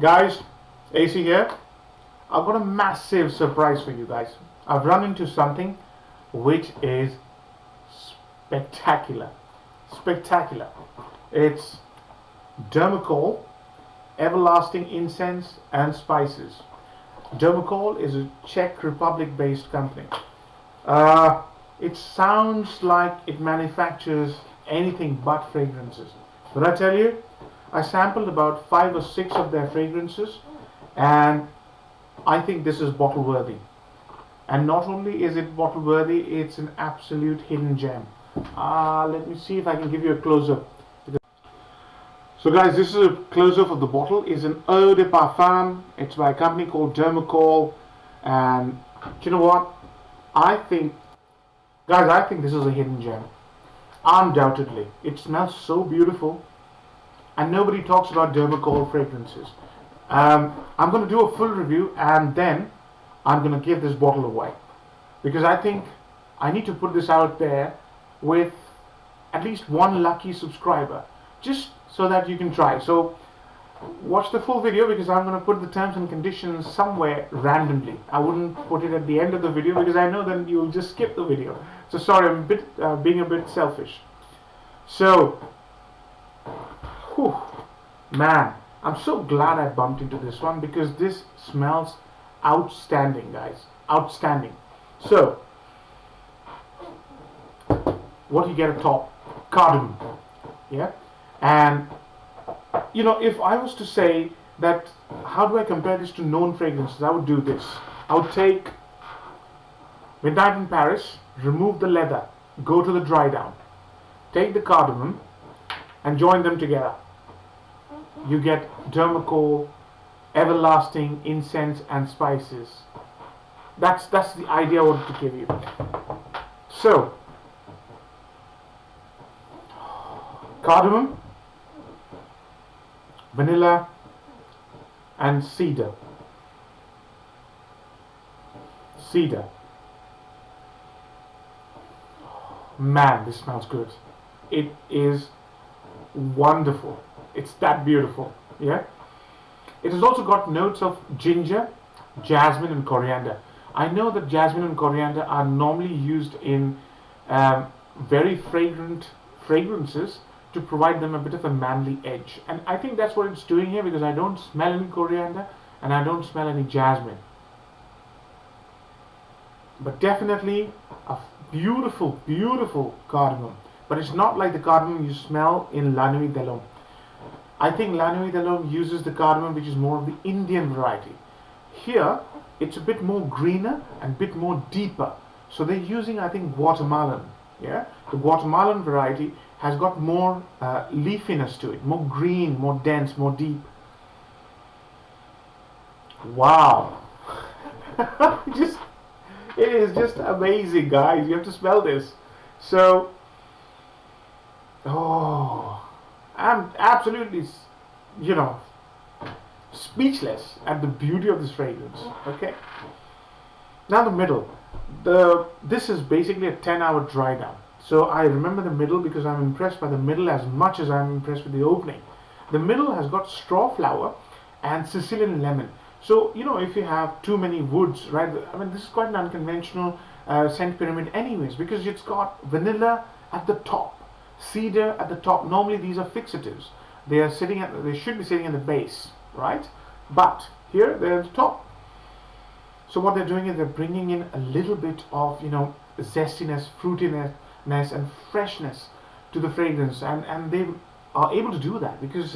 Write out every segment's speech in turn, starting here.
Guys, AC here. I've got a massive surprise for you guys. I've run into something which is spectacular. Spectacular. It's Dermacol Everlasting Incense and Spices. Dermacol is a Czech Republic based company. It sounds like it manufactures anything but fragrances. But I tell you, I sampled about 5 or 6 of their fragrances and I think this is bottle worthy. And not only is it bottle worthy, it's an absolute hidden gem. Let me see if I can give you a close-up. So guys, this is a close-up of the bottle. It's an eau de parfum. It's by a company called Dermacol. And you know what? I think this is a hidden gem. Undoubtedly. It smells so beautiful. And nobody talks about Dermacol fragrances. I'm going to do a full review and then I'm going to give this bottle away. Because I think I need to put this out there with at least one lucky subscriber. Just so that you can try. So watch the full video because I'm going to put the terms and conditions somewhere randomly. I wouldn't put it at the end of the video because I know then you'll just skip the video. So sorry, I'm being a bit selfish. So, whew, man, I'm so glad I bumped into this one because this smells outstanding, guys. Outstanding. So, what do you get at top? Cardamom. Yeah? And, you know, if I was to say that, how do I compare this to known fragrances? I would do this. I would take Midnight in Paris, remove the leather, go to the dry down, take the cardamom and join them together. You get Dermacol Everlasting Incense and Spices. That's the idea I wanted to give you. So, cardamom, vanilla and cedar. Cedar. Man, this smells good. It is wonderful. It's that beautiful. Yeah. It has also got notes of ginger, jasmine and coriander. I know that jasmine and coriander are normally used in very fragrant fragrances to provide them a bit of a manly edge. And I think that's what it's doing here because I don't smell any coriander and I don't smell any jasmine. But definitely a beautiful, beautiful cardamom. But it's not like the cardamom you smell in La Nuit d'Alhomme. I think La Nuit d'Alhomme uses the cardamom which is more of the Indian variety. Here, it's a bit more greener and a bit more deeper. So they're using, I think, Guatemalan. Yeah, the Guatemalan variety has got more leafiness to it, more green, more dense, more deep. Wow. It is just amazing, guys. You have to smell this. So, oh, I'm absolutely, you know, speechless at the beauty of this fragrance. Okay. Now the middle. This is basically a 10-hour dry down. So I remember the middle because I'm impressed by the middle as much as I'm impressed with the opening. The middle has got straw flower and Sicilian lemon. So, you know, if you have too many woods, right? I mean, this is quite an unconventional scent pyramid anyways because it's got vanilla at the top, cedar at the top. Normally these are fixatives. They should be sitting at the base, right? But here they're at the top. So what they're doing is they're bringing in a little bit of, you know, zestiness, fruitiness and freshness to the fragrance, and they are able to do that because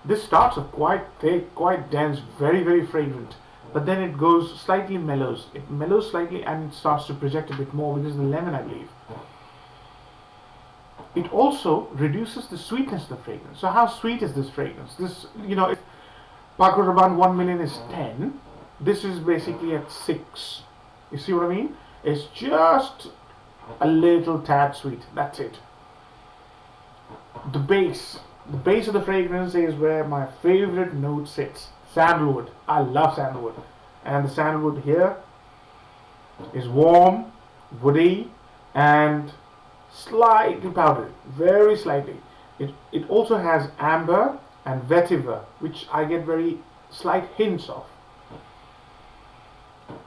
this starts off quite thick, quite dense, very, very fragrant, but then it goes slightly mellows. It mellows slightly and it starts to project a bit more because of the lemon, I believe. It also reduces the sweetness of the fragrance. So how sweet is this fragrance? This, you know, if Paco Rabanne 1 million is 10, this is basically at 6. You see what I mean? It's just a little tad sweet. That's it. The base of the fragrance is where my favorite note sits. Sandalwood. I love sandalwood. And the sandalwood here is warm, woody, and slightly powdered. Very slightly. It also has amber and vetiver, which I get very slight hints of.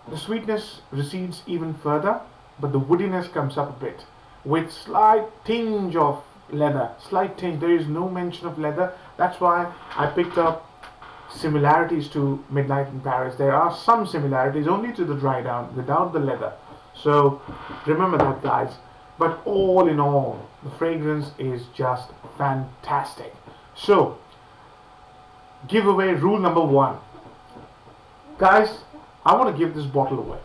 The sweetness recedes even further, but the woodiness comes up a bit with slight tinge of leather. Slight tinge. There is no mention of leather. That's why I picked up similarities to Midnight in Paris. There are some similarities only to the dry down without the leather. So remember that, guys. But all in all, the fragrance is just fantastic. So, giveaway rule number 1. Guys, I want to give this bottle away.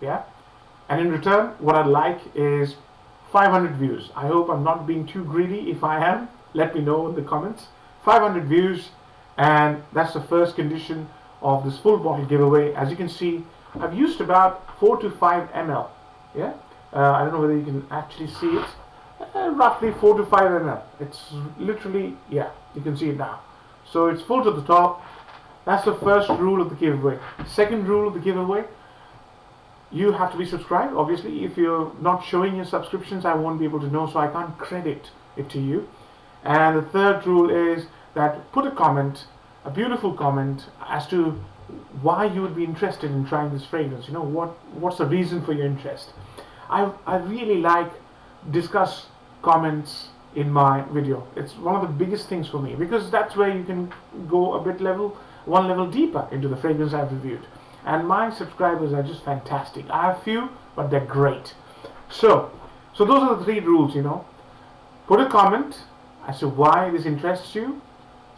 Yeah? And in return, what I'd like is 500 views. I hope I'm not being too greedy. If I am, let me know in the comments. 500 views, and that's the first condition of this full bottle giveaway. As you can see, I've used about 4 to 5 ml. Yeah? I don't know whether you can actually see it. Roughly 4 to 5 ml. It's literally, yeah, you can see it now. So it's full to the top. That's the first rule of the giveaway. Second rule of the giveaway, you have to be subscribed. Obviously, if you're not showing your subscriptions, I won't be able to know, so I can't credit it to you. And the third rule is that put a comment, a beautiful comment, as to why you would be interested in trying this fragrance. You know, what's the reason for your interest? I really like discuss comments in my video. It's one of the biggest things for me, because that's where you can go a bit one level deeper into the fragrance I've reviewed. And my subscribers are just fantastic. I have few, but they're great. So those are the 3 rules, you know. Put a comment as to why this interests you.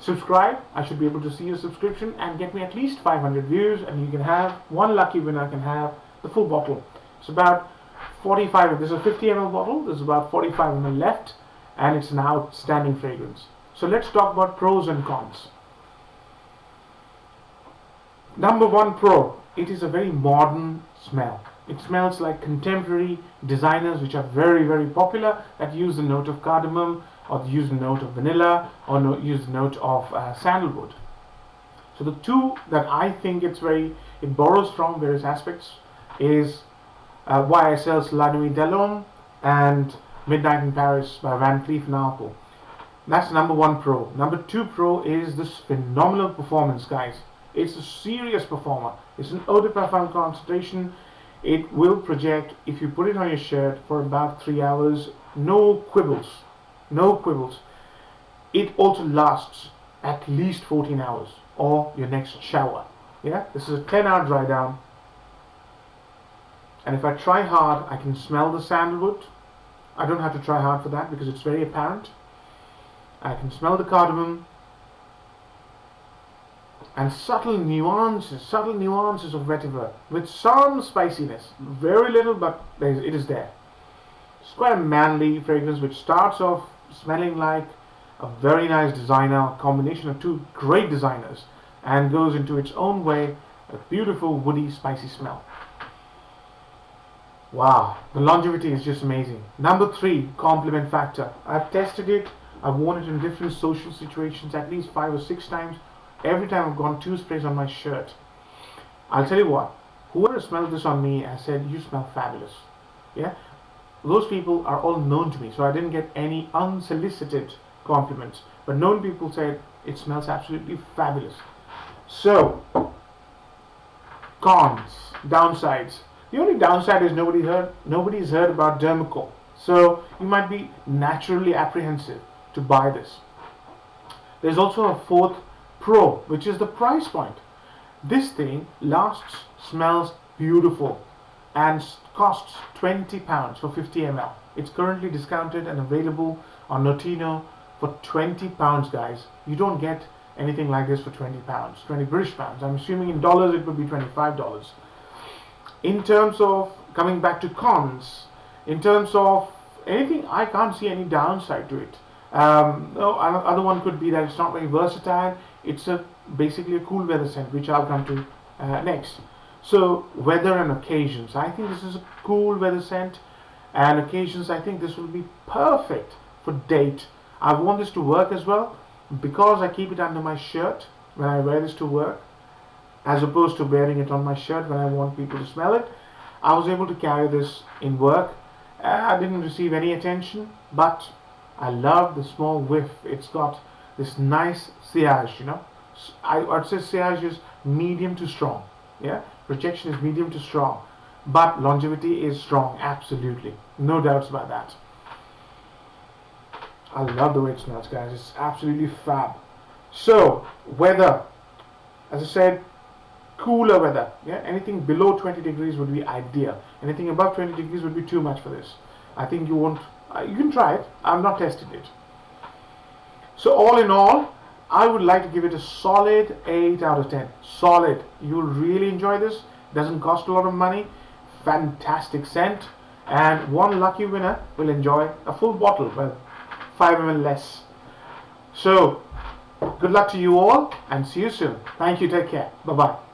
Subscribe. I should be able to see your subscription, and get me at least 500 views, and you can have one lucky winner can have the full bottle. It's about 45. This is a 50 ml bottle. There's about 45 ml left, and it's an outstanding fragrance. So let's talk about pros and cons. Number 1 pro, it is a very modern smell. It smells like contemporary designers, which are very, very popular, that use the note of cardamom, or use the note of vanilla, or use the note of sandalwood. So the 2 that I think it borrows from various aspects is YSL's La Nuit d'Alhomme and Midnight in Paris by Van Cleef & Arpels. That's number 1 pro. Number 2 pro is this phenomenal performance, guys. It's a serious performer. It's an eau de parfum concentration. It will project if you put it on your shirt for about 3 hours. No quibbles. No quibbles. It also lasts at least 14 hours or your next shower. Yeah, this is a 10-hour dry down. And if I try hard, I can smell the sandalwood. I don't have to try hard for that because it's very apparent. I can smell the cardamom. And subtle nuances of vetiver with some spiciness. Very little, but it is there. It's quite a manly fragrance which starts off smelling like a very nice designer, a combination of 2 great designers, and goes into its own way a beautiful woody spicy smell. Wow, the longevity is just amazing. Number 3, compliment factor. I've tested it. I've worn it in different social situations at least 5 or 6 times. Every time I've gone 2 sprays on my shirt. I'll tell you what, whoever smelled this on me has said, you smell fabulous. Yeah, those people are all known to me, so I didn't get any unsolicited compliments, but known people said it smells absolutely fabulous. So, cons, downsides. The only downside is nobody's heard about Dermacol, so you might be naturally apprehensive to buy this. There's also a 4th pro, which is the price point. This thing lasts, smells beautiful, and costs £20 for 50 ml. It's currently discounted and available on Notino for £20, guys. You don't get anything like this for £20, 20 British pounds. I'm assuming in dollars it would be $25. In terms of, coming back to cons, in terms of anything, I can't see any downside to it. No, other one could be that it's not very versatile. It's basically a cool weather scent, which I'll come to next. So, weather and occasions. I think this is a cool weather scent, and occasions, I think this will be perfect for date. I want this to work as well, because I keep it under my shirt when I wear this to work, as opposed to wearing it on my shirt when I want people to smell it. I was able to carry this in work. I didn't receive any attention, but I love the small whiff. It's got this nice sillage, I'd say sillage is medium to strong. Yeah, projection is medium to strong, but longevity is strong, absolutely, no doubts about that. I love the way it smells, guys. It's absolutely fab. So, weather, as I said, cooler weather. Yeah, anything below 20 degrees would be ideal. Anything above 20 degrees would be too much for this. I think you won't. You can try it. I'm not testing it. So all in all, I would like to give it a solid 8 out of 10. Solid. You'll really enjoy this. Doesn't cost a lot of money. Fantastic scent. And one lucky winner will enjoy a full bottle. Well, 5 ml less. So, good luck to you all and see you soon. Thank you. Take care. Bye-bye.